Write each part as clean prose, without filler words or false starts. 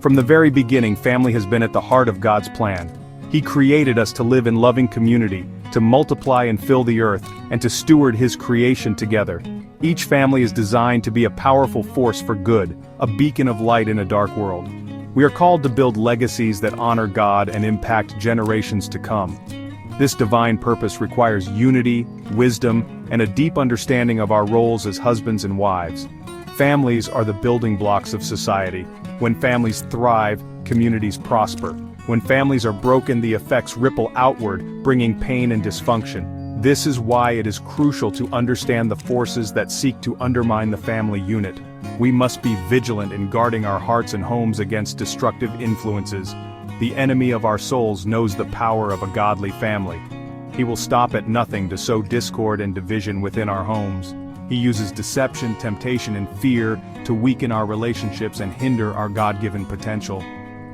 From the very beginning, family has been at the heart of God's plan. He created us to live in loving community, to multiply and fill the earth, and to steward His creation together. Each family is designed to be a powerful force for good, a beacon of light in a dark world. We are called to build legacies that honor God and impact generations to come. This divine purpose requires unity, wisdom, and a deep understanding of our roles as husbands and wives. Families are the building blocks of society. When families thrive, communities prosper. When families are broken, the effects ripple outward, bringing pain and dysfunction. This is why it is crucial to understand the forces that seek to undermine the family unit. We must be vigilant in guarding our hearts and homes against destructive influences. The enemy of our souls knows the power of a godly family. He will stop at nothing to sow discord and division within our homes. He uses deception, temptation, and fear to weaken our relationships and hinder our God-given potential.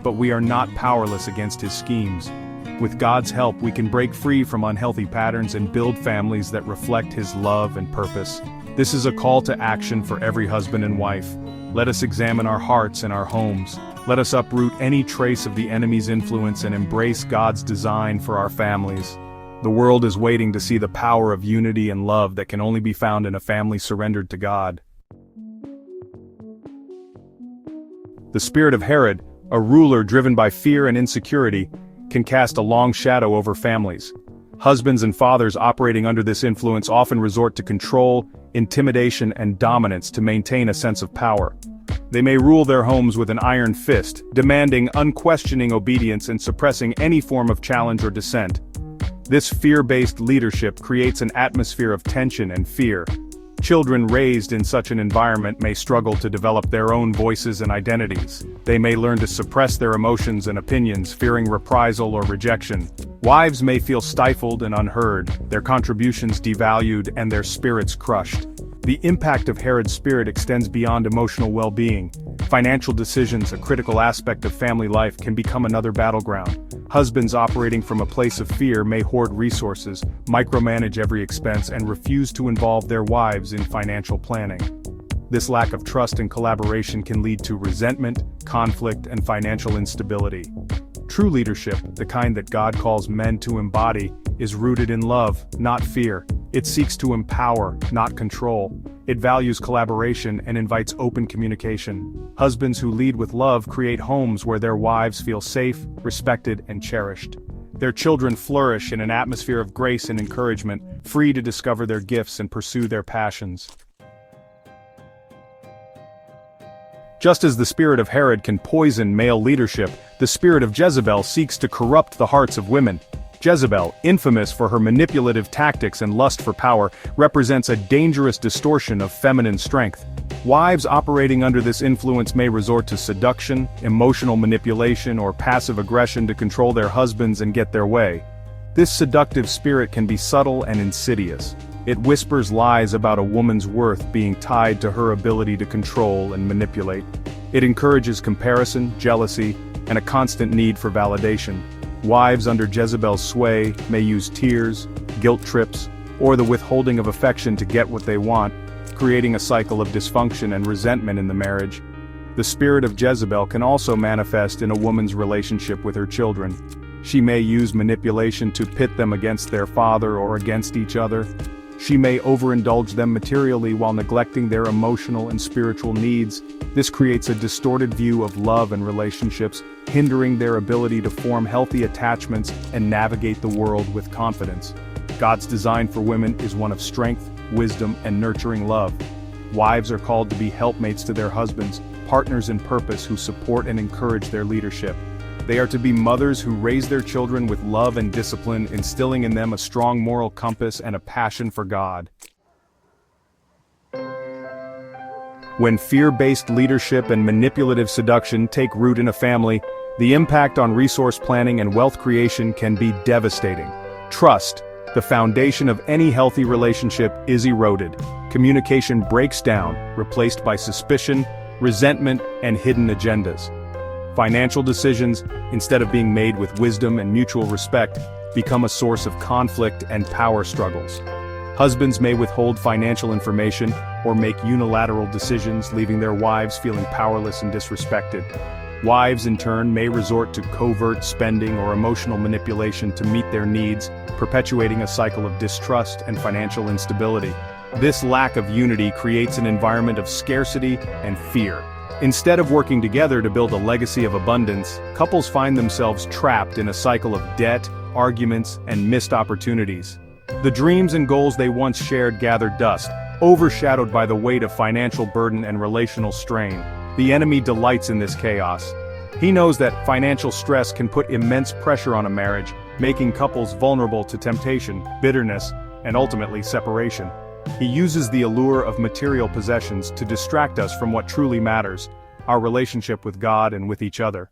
But we are not powerless against his schemes. With God's help, we can break free from unhealthy patterns and build families that reflect His love and purpose. This is a call to action for every husband and wife. Let us examine our hearts and our homes. Let us uproot any trace of the enemy's influence and embrace God's design for our families. The world is waiting to see the power of unity and love that can only be found in a family surrendered to God. The spirit of Herod, a ruler driven by fear and insecurity, can cast a long shadow over families. Husbands and fathers operating under this influence often resort to control, intimidation, and dominance to maintain a sense of power. They may rule their homes with an iron fist, demanding unquestioning obedience and suppressing any form of challenge or dissent. This fear-based leadership creates an atmosphere of tension and fear. Children raised in such an environment may struggle to develop their own voices and identities. They may learn to suppress their emotions and opinions, fearing reprisal or rejection. Wives may feel stifled and unheard, their contributions devalued and their spirits crushed. The impact of Herod's spirit extends beyond emotional well-being. Financial decisions, a critical aspect of family life, can become another battleground. Husbands operating from a place of fear may hoard resources, micromanage every expense, and refuse to involve their wives in financial planning. This lack of trust and collaboration can lead to resentment, conflict, and financial instability. True leadership, the kind that God calls men to embody, is rooted in love, not fear. It seeks to empower, not control. It values collaboration and invites open communication. Husbands who lead with love create homes where their wives feel safe, respected, and cherished. Their children flourish in an atmosphere of grace and encouragement, free to discover their gifts and pursue their passions. Just as the spirit of Herod can poison male leadership, the spirit of Jezebel seeks to corrupt the hearts of women. Jezebel, infamous for her manipulative tactics and lust for power, represents a dangerous distortion of feminine strength. Wives operating under this influence may resort to seduction, emotional manipulation, or passive aggression to control their husbands and get their way. This seductive spirit can be subtle and insidious. It whispers lies about a woman's worth being tied to her ability to control and manipulate. It encourages comparison, jealousy, and a constant need for validation. Wives under Jezebel's sway may use tears, guilt trips, or the withholding of affection to get what they want, creating a cycle of dysfunction and resentment in the marriage. The spirit of Jezebel can also manifest in a woman's relationship with her children. She may use manipulation to pit them against their father or against each other. She may overindulge them materially while neglecting their emotional and spiritual needs. This creates a distorted view of love and relationships, hindering their ability to form healthy attachments and navigate the world with confidence. God's design for women is one of strength, wisdom, and nurturing love. Wives are called to be helpmates to their husbands, partners in purpose who support and encourage their leadership. They are to be mothers who raise their children with love and discipline, instilling in them a strong moral compass and a passion for God. When fear-based leadership and manipulative seduction take root in a family, the impact on resource planning and wealth creation can be devastating. Trust, the foundation of any healthy relationship, is eroded. Communication breaks down, replaced by suspicion, resentment, and hidden agendas. Financial decisions, instead of being made with wisdom and mutual respect, become a source of conflict and power struggles. Husbands may withhold financial information or make unilateral decisions, leaving their wives feeling powerless and disrespected. Wives, in turn, may resort to covert spending or emotional manipulation to meet their needs, perpetuating a cycle of distrust and financial instability. This lack of unity creates an environment of scarcity and fear. Instead of working together to build a legacy of abundance, couples find themselves trapped in a cycle of debt, arguments, and missed opportunities. The dreams and goals they once shared gather dust, overshadowed by the weight of financial burden and relational strain. The enemy delights in this chaos. He knows that financial stress can put immense pressure on a marriage, making couples vulnerable to temptation, bitterness, and ultimately separation. He uses the allure of material possessions to distract us from what truly matters, our relationship with God and with each other.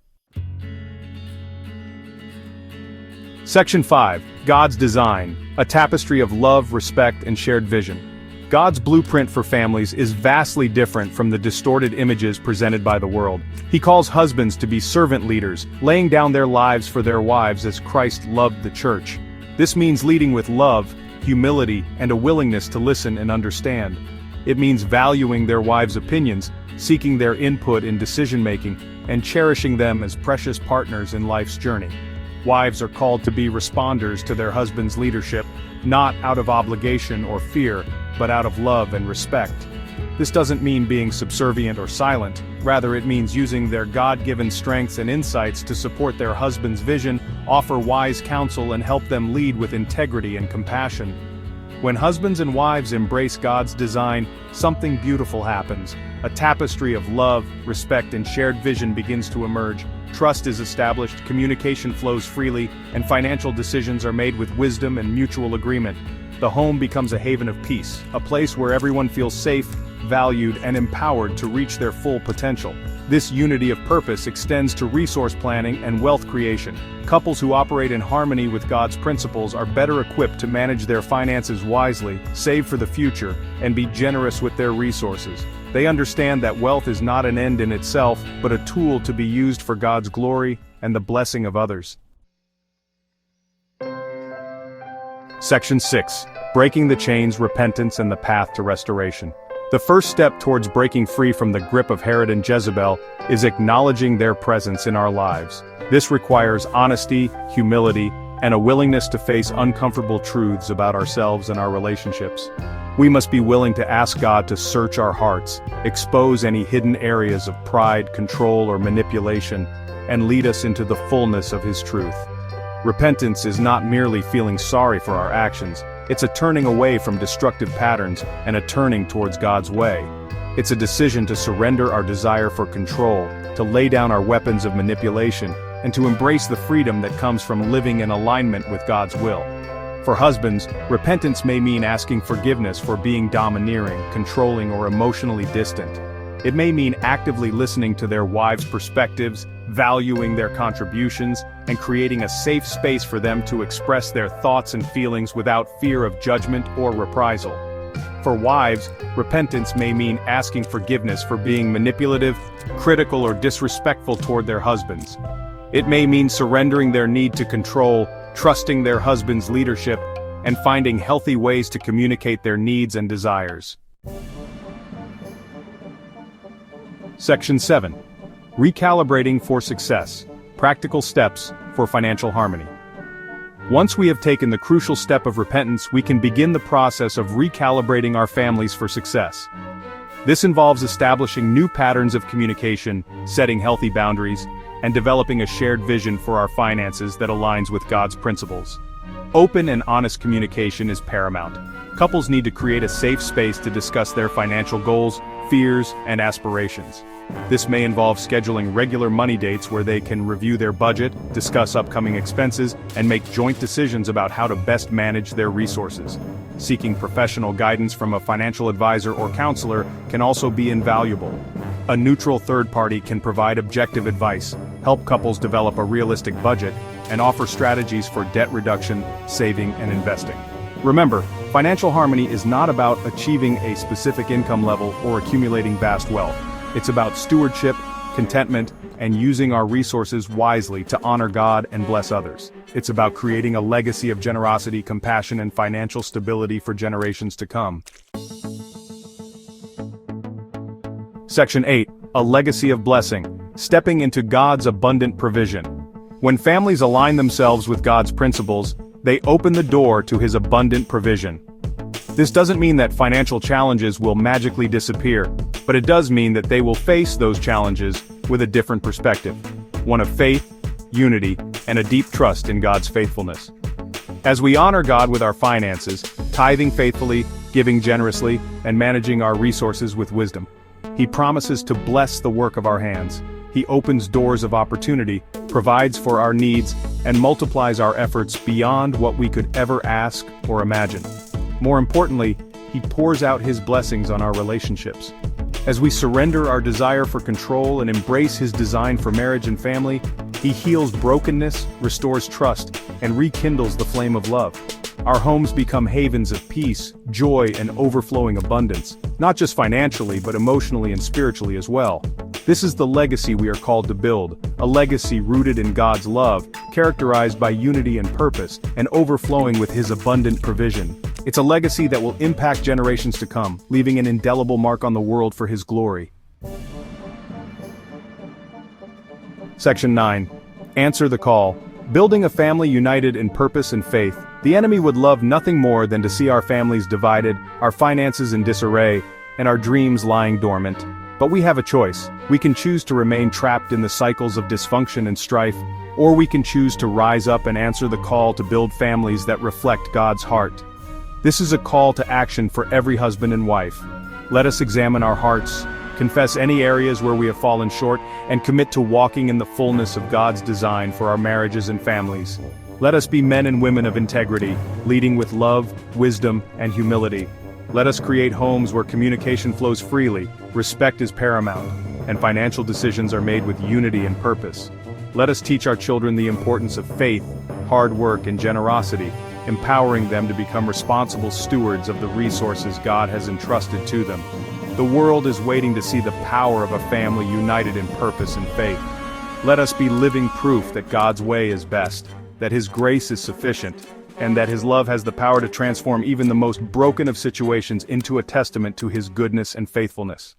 Section 5. God's Design, a tapestry of love, respect, and shared vision. God's blueprint for families is vastly different from the distorted images presented by the world. He calls husbands to be servant leaders, laying down their lives for their wives as Christ loved the church. This means leading with love, humility, and a willingness to listen and understand. It means valuing their wives' opinions, seeking their input in decision-making, and cherishing them as precious partners in life's journey. Wives are called to be responders to their husband's leadership, not out of obligation or fear, but out of love and respect. This doesn't mean being subservient or silent, rather it means using their God-given strengths and insights to support their husband's vision, offer wise counsel and help them lead with integrity and compassion. When husbands and wives embrace God's design, something beautiful happens. A tapestry of love, respect, and shared vision begins to emerge. Trust is established, communication flows freely, and financial decisions are made with wisdom and mutual agreement. The home becomes a haven of peace, a place where everyone feels safe, valued, and empowered to reach their full potential. This unity of purpose extends to resource planning and wealth creation. Couples who operate in harmony with God's principles are better equipped to manage their finances wisely, save for the future, and be generous with their resources. They understand that wealth is not an end in itself, but a tool to be used for God's glory and the blessing of others. Section 6. Breaking the chains, repentance, and the path to restoration. The first step towards breaking free from the grip of Herod and Jezebel is acknowledging their presence in our lives. This requires honesty, humility, and a willingness to face uncomfortable truths about ourselves and our relationships. We must be willing to ask God to search our hearts, expose any hidden areas of pride, control, or manipulation, and lead us into the fullness of His truth. Repentance is not merely feeling sorry for our actions, it's a turning away from destructive patterns and a turning towards God's way. It's a decision to surrender our desire for control, to lay down our weapons of manipulation, and to embrace the freedom that comes from living in alignment with God's will. For husbands, repentance may mean asking forgiveness for being domineering, controlling, or emotionally distant. It may mean actively listening to their wives' perspectives, valuing their contributions, and creating a safe space for them to express their thoughts and feelings without fear of judgment or reprisal. For wives, repentance may mean asking forgiveness for being manipulative, critical, or disrespectful toward their husbands. It may mean surrendering their need to control, trusting their husband's leadership, and finding healthy ways to communicate their needs and desires. Section 7. Recalibrating for success. Practical steps for financial harmony. Once we have taken the crucial step of repentance, we can begin the process of recalibrating our families for success. This involves establishing new patterns of communication, setting healthy boundaries, and developing a shared vision for our finances that aligns with God's principles. Open and honest communication is paramount. Couples need to create a safe space to discuss their financial goals, fears, and aspirations. This may involve scheduling regular money dates where they can review their budget, discuss upcoming expenses, and make joint decisions about how to best manage their resources. Seeking professional guidance from a financial advisor or counselor can also be invaluable. A neutral third party can provide objective advice, help couples develop a realistic budget, and offer strategies for debt reduction, saving, and investing. Remember, financial harmony is not about achieving a specific income level or accumulating vast wealth. It's about stewardship, contentment, and using our resources wisely to honor God and bless others. It's about creating a legacy of generosity, compassion, and financial stability for generations to come. Section 8. A legacy of blessing. stepping into God's abundant provision. When families align themselves with God's principles, they open the door to His abundant provision. This doesn't mean that financial challenges will magically disappear, but it does mean that they will face those challenges with a different perspective, one of faith, unity, and a deep trust in God's faithfulness. As we honor God with our finances, tithing faithfully, giving generously, and managing our resources with wisdom, He promises to bless the work of our hands. He opens doors of opportunity, provides for our needs, and multiplies our efforts beyond what we could ever ask or imagine. More importantly, He pours out His blessings on our relationships. As we surrender our desire for control and embrace His design for marriage and family, He heals brokenness, restores trust, and rekindles the flame of love. Our homes become havens of peace, joy, and overflowing abundance, not just financially but emotionally and spiritually as well. This is the legacy we are called to build, a legacy rooted in God's love, characterized by unity and purpose, and overflowing with His abundant provision. It's a legacy that will impact generations to come, leaving an indelible mark on the world for His glory. Section 9. Answer the call. Building a family united in purpose and faith. The enemy would love nothing more than to see our families divided, our finances in disarray, and our dreams lying dormant. But we have a choice. We can choose to remain trapped in the cycles of dysfunction and strife, or we can choose to rise up and answer the call to build families that reflect God's heart. This is a call to action for every husband and wife. Let us examine our hearts, confess any areas where we have fallen short, and commit to walking in the fullness of God's design for our marriages and families. Let us be men and women of integrity, leading with love, wisdom, and humility. Let us create homes where communication flows freely, respect is paramount, and financial decisions are made with unity and purpose. Let us teach our children the importance of faith, hard work, and generosity, empowering them to become responsible stewards of the resources God has entrusted to them. The world is waiting to see the power of a family united in purpose and faith. Let us be living proof that God's way is best, that His grace is sufficient, and that His love has the power to transform even the most broken of situations into a testament to His goodness and faithfulness.